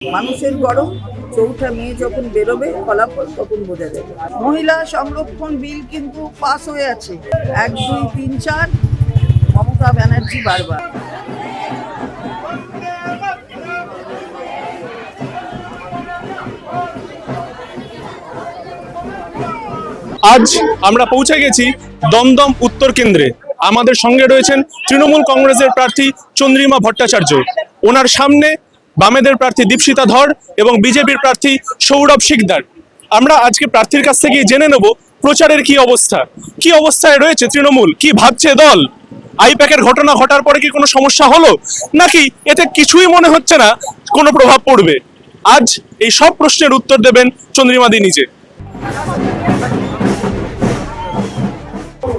মানুষের গরম ৪ঠা মে যখন বেরোবে ফলাফল তখন বোঝা যাবে। মহিলা সংরক্ষণ বিল কিন্তু পাস হয়ে আছে ১, ২, ৩, ৪ মমতা ব্যানার্জি বারবার। আজ আমরা পৌঁছে গেছি দমদম উত্তর কেন্দ্রে। আমাদের সঙ্গে রয়েছেন তৃণমূল কংগ্রেসের প্রার্থী চন্দ্রিমা ভট্টাচার্য, ওনার সামনে বামেদের প্রার্থী দীপশিতা ধর এবং বিজেপির প্রার্থী সৌরভ শিকদার। আমরা আজকে প্রার্থীর কাছ থেকে জেনে নেব প্রচারের কি অবস্থায় রয়েছে তৃণমূল, কি ভাবছে দল, আইপ্যাকের ঘটনা ঘটার পরে কি কোনো সমস্যা হলো, নাকি এতে কিছুই মনে হচ্ছে না কোনো প্রভাব পড়বে। আজ এই সব প্রশ্নের উত্তর দেবেন চন্দ্রিমাদি নিজে।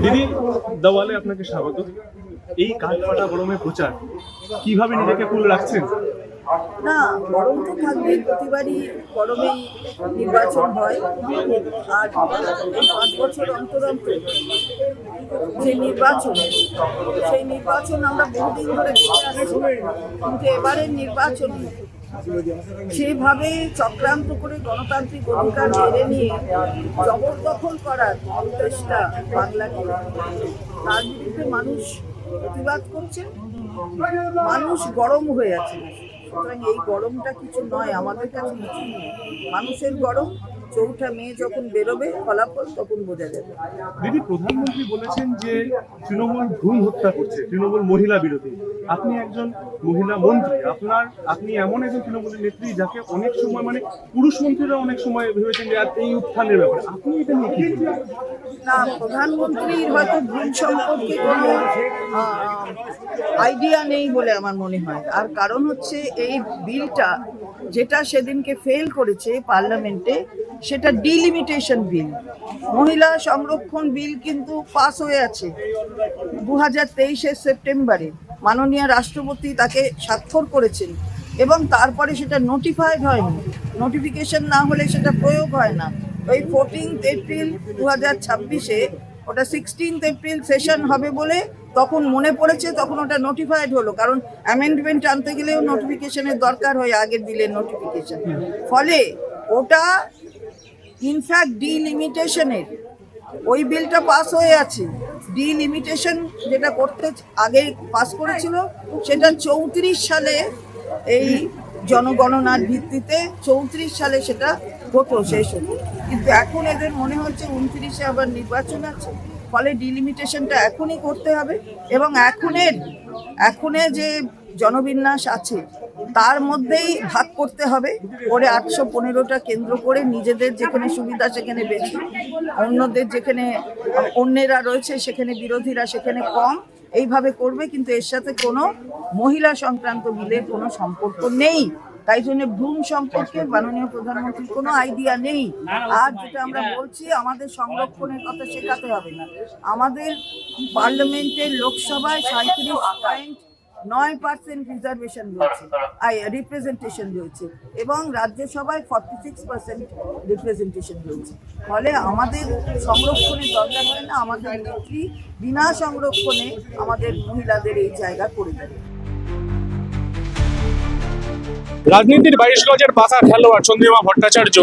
দিদি দাওয়ালে আপনাকে স্বাগত। এই কাঠফাটা গরমে প্রচার কিভাবে নিজেকে কুল রাখছেন? না, গরম তো থাকবেই, প্রতিবারই গরমেই নির্বাচন হয়। আর ৫ বছর অন্তর অন্তর যে নির্বাচন, সেই নির্বাচন আমরা বহুদিন ধরে দেখে আসছি। কিন্তু এবারের নির্বাচনে সেভাবে চক্রান্ত করে গণতান্ত্রিক অধিকার কেড়ে নিয়ে জবরদখল করার চেষ্টা বাংলাকে, তার বিরুদ্ধে মানুষ প্রতিবাদ করছে। মানুষ গরম হয়ে আছে, সুতরাং এই গরমটা কিছু নয়, আমাদের কাছে কিছু নেই। মানুষের গরম ৪ঠা মে যখন বেরোবে ফলাফল তখন বোঝা যাবে। দিদি, প্রধানমন্ত্রী বলেছেন যে তৃণমূল ভ্রূণ হত্যা করছে, তৃণমূল মহিলা বিরোধী। আপনি একজন মহিলা মন্ত্রী, আপনি এমন একজন তৃণমূলের নেত্রী যাকে অনেক সময় পুরুষ মন্ত্রীরা অনেক সময় ভেবেছেন যে এই উত্থানের ব্যাপারে আপনি এটা নিয়ে কি বলবেন? না, প্রধানমন্ত্রীর হয়তো ভ্রূণ সম্পর্কে কোনো আইডিয়া নেই বলে আমার মনে হয়। আর কারণ হচ্ছে এই বিলটা যেটা সেদিনকে ফেল করেছে পার্লামেন্টে, সেটা ডিলিমিটেশন বিল। মহিলা সংরক্ষণ বিল কিন্তু পাস হয়ে আছে 2023 সেপ্টেম্বরে। মাননীয় রাষ্ট্রপতি তাকে স্বাক্ষর করেছেন এবং তারপরে সেটা নোটিফাইড হয়নি। নোটিফিকেশন না হলে সেটা প্রয়োগ হয় না। ওই 14 এপ্রিল 2026-এ ওটা 16 এপ্রিল সেশন হবে বলে তখন মনে পড়েছে, তখন ওটা নোটিফাইড হলো। কারণ অ্যামেন্ডমেন্ট আনতে গেলেও নোটিফিকেশনের দরকার হয়, আগের বিলের নোটিফিকেশন। ফলে ওটা ইনফ্যাক্ট ডিলিমিটেশনের ওই বিলটা পাস হয়ে আছে। ডিলিমিটেশন যেটা করতে আগে পাস করেছিল, সেটা 34 সালে এই জনগণনার ভিত্তিতে 34 সালে সেটা হতো, শেষ হতো। কিন্তু এখন এদের মনে হচ্ছে 29-এ আবার নির্বাচন আছে, ফলে ডিলিমিটেশনটা এখনই করতে হবে। এবং এখনের যে জনবিন্যাস আছে তার মধ্যেই ভাগ করতে হবে করে 815টা কেন্দ্র করে, নিজেদের যেখানে সুবিধা সেখানে বেশি, অন্যদের যেখানে অন্যেরা রয়েছে সেখানে বিরোধীরা সেখানে কম, এইভাবে করবে। কিন্তু এর সাথে কোনো মহিলা সংক্রান্ত বিলের কোনো সম্পর্ক নেই। তাই জন্য ভ্রূণ সম্পর্কে মাননীয় প্রধানমন্ত্রীর কোনো আইডিয়া নেই। আর যেটা আমরা বলছি, আমাদের সংরক্ষণের কথা শেখাতে হবে না। আমাদের পার্লামেন্টের লোকসভায় 37.9% রিজার্ভেশন রয়েছে, রিপ্রেজেন্টেশন রয়েছে, এবং রাজ্যসভায় 46% রিপ্রেজেন্টেশন রয়েছে। ফলে আমাদের সংরক্ষণের দরকার হয় না। আমাদের নেত্রী বিনা সংরক্ষণে আমাদের মহিলাদের এই জায়গা করে দেবে। রাজনীতির 22 গজের পাকা খেলোয়াড় চন্দ্রিমা ভট্টাচার্য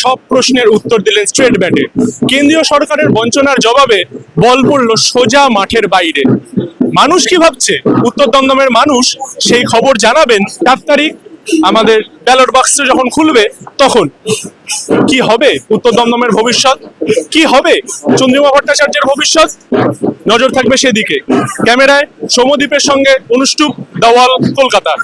সব প্রশ্নের উত্তর দিলেন স্ট্রেট ব্যাটে। কেন্দ্রীয় সরকারের বঞ্চনার জবাবে বল পড়ল সোজা মাঠের বাইরে। মানুষ কি ভাবছে, উত্তর দমদমের মানুষ সেই খবর জানাবেন 4 তারিখ। আমাদের ব্যালট বাক্স যখন খুলবে তখন কি হবে উত্তর দমদমের ভবিষ্যৎ, কি হবে চন্দ্রিমা ভট্টাচার্যের ভবিষ্যৎ, নজর থাকবে সেদিকে। ক্যামেরায় সৌম্যদীপের সঙ্গে অনুষ্টুপ, দাওয়াল, কলকাতা।